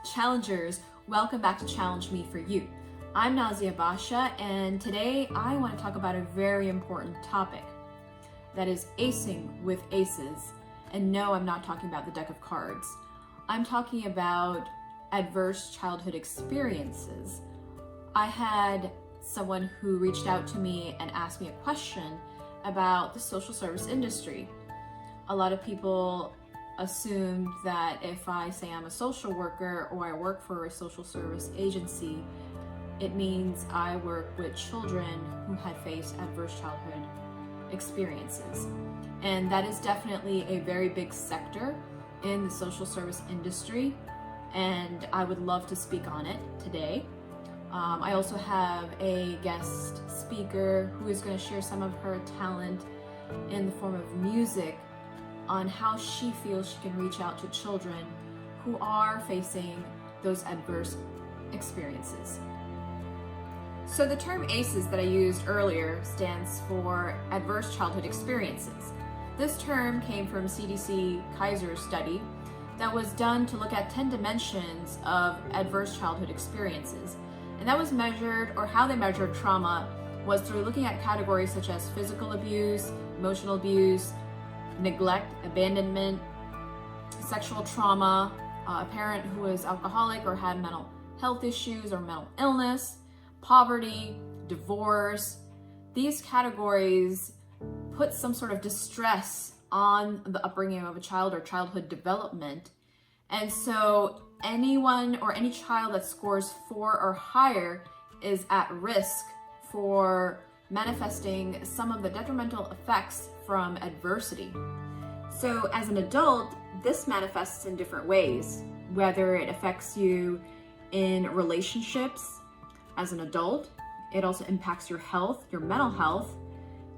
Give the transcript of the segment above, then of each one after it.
Challengers, welcome back to Challenge Me for You. I'm Nazia Basha, and today I want to talk about a very important topic, that is ACING with ACES. And no, I'm not talking about the deck of cards. I'm talking about adverse childhood experiences. I had someone who reached out to me and asked me a question about the social service industry. A lot of people assume that if I say I'm a social worker or I work for a social service agency, it means I work with children who had faced adverse childhood experiences. And that is definitely a very big sector in the social service industry, and I would love to speak on it today. I also have a guest speaker who is going to share some of her talent in the form of music on how she feels she can reach out to children who are facing those adverse experiences. So the term ACES that I used earlier stands for Adverse Childhood Experiences. This term came from CDC Kaiser's study that was done to look at 10 dimensions of adverse childhood experiences. And that was measured, or how they measured trauma was through looking at categories such as physical abuse, emotional abuse, neglect, abandonment, sexual trauma, a parent who was alcoholic or had mental health issues or mental illness, poverty, divorce. These categories put some sort of distress on the upbringing of a child or childhood development. And so anyone or any child that scores 4 or higher is at risk for manifesting some of the detrimental effects from adversity. So as an adult, this manifests in different ways, whether it affects you in relationships as an adult. It also impacts your health, your mental health.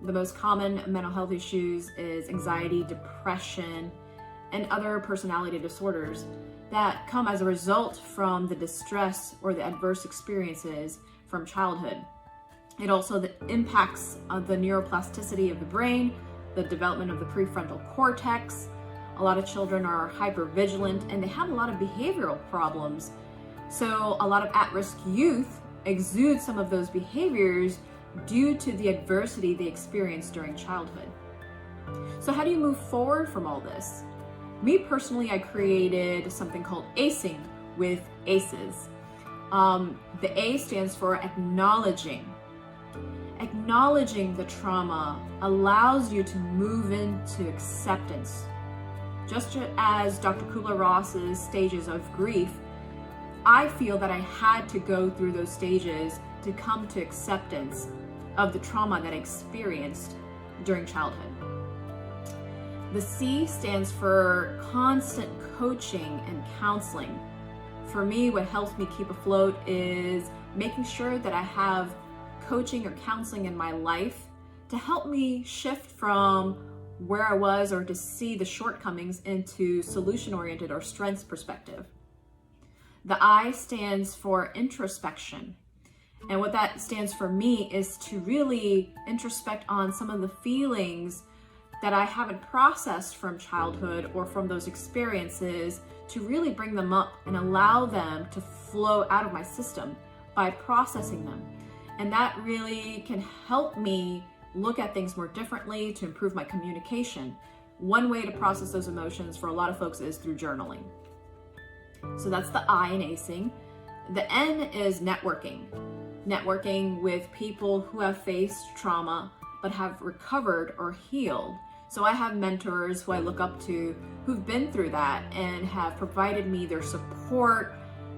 The most common mental health issues is anxiety, depression, and other personality disorders that come as a result from the distress or the adverse experiences from childhood. It also impacts the neuroplasticity of the brain, the development of the prefrontal cortex. A lot of children are hypervigilant and they have a lot of behavioral problems. So a lot of at-risk youth exude some of those behaviors due to the adversity they experienced during childhood. So how do you move forward from all this? Me personally, I created something called ACING with ACES. The A stands for acknowledging. Acknowledging the trauma allows you to move into acceptance. Just as Dr. Kubler-Ross's stages of grief, I feel that I had to go through those stages to come to acceptance of the trauma that I experienced during childhood. The C stands for constant coaching and counseling. For me, what helps me keep afloat is making sure that I have coaching or counseling in my life to help me shift from where I was or to see the shortcomings into solution-oriented or strengths perspective. The I stands for introspection. And what that stands for me is to really introspect on some of the feelings that I haven't processed from childhood or from those experiences, to really bring them up and allow them to flow out of my system by processing them. And that really can help me look at things more differently to improve my communication. One way to process those emotions for a lot of folks is through journaling. So that's the I in ACING. The N is networking. Networking with people who have faced trauma but have recovered or healed. So I have mentors who I look up to who've been through that and have provided me their support,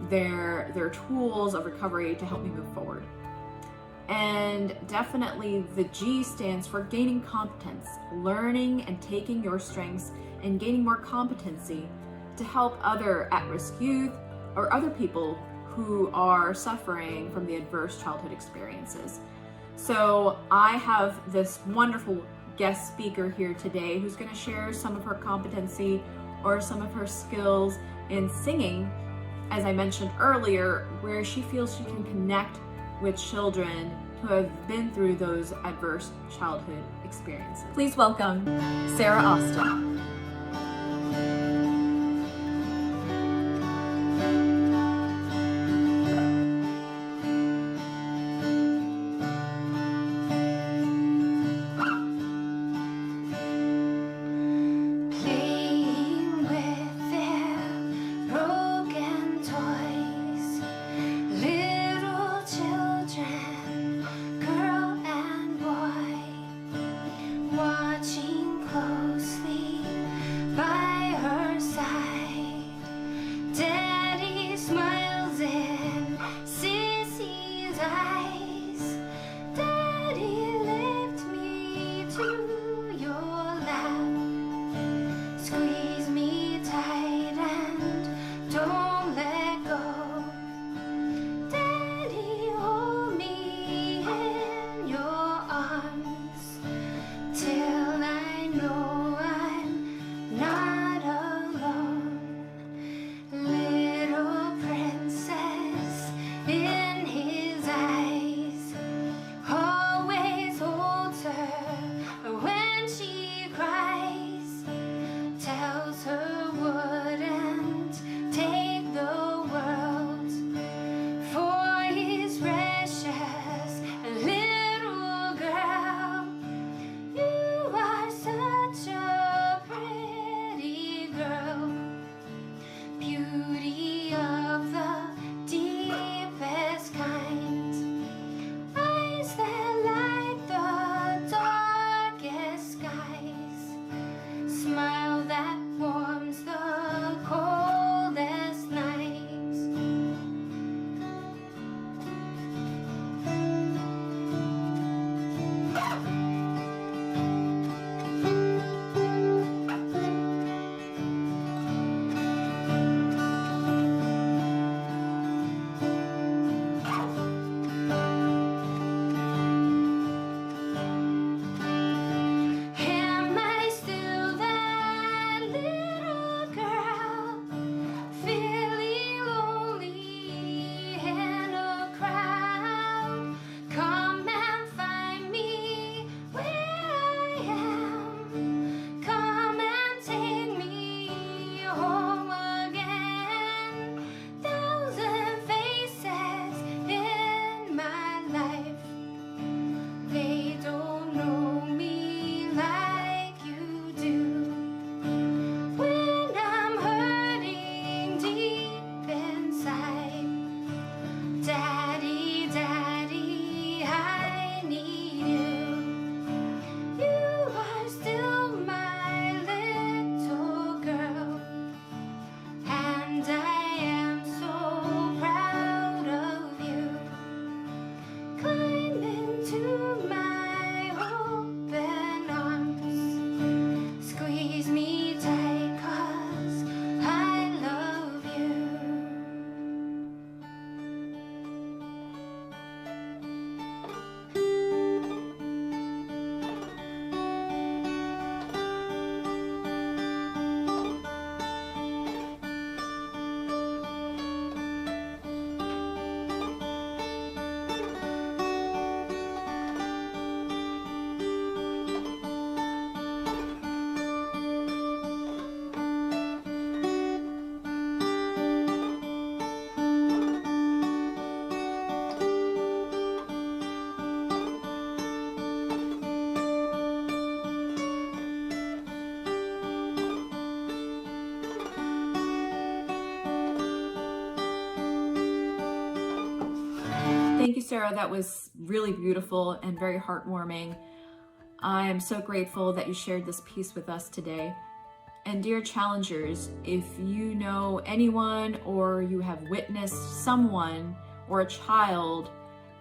their tools of recovery to help me move forward. And definitely the G stands for gaining competence, learning and taking your strengths and gaining more competency to help other at-risk youth or other people who are suffering from the adverse childhood experiences. So I have this wonderful guest speaker here today who's going to share some of her competency or some of her skills in singing, as I mentioned earlier, where she feels she can connect with children who have been through those adverse childhood experiences. Please welcome Sarah Austin. Thank you, Sarah. That was really beautiful and very heartwarming. I am so grateful that you shared this piece with us today. And dear challengers, if you know anyone or you have witnessed someone or a child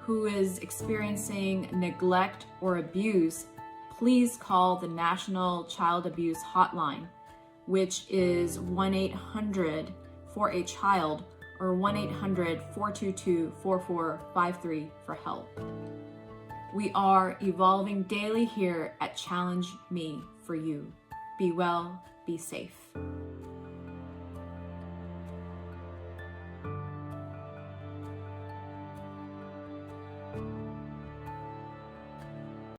who is experiencing neglect or abuse, please call the National Child Abuse Hotline, which is 1-800-4-A-CHILD or 1-800-422-4453 for help. We are evolving daily here at Challenge Me for You. Be well, be safe.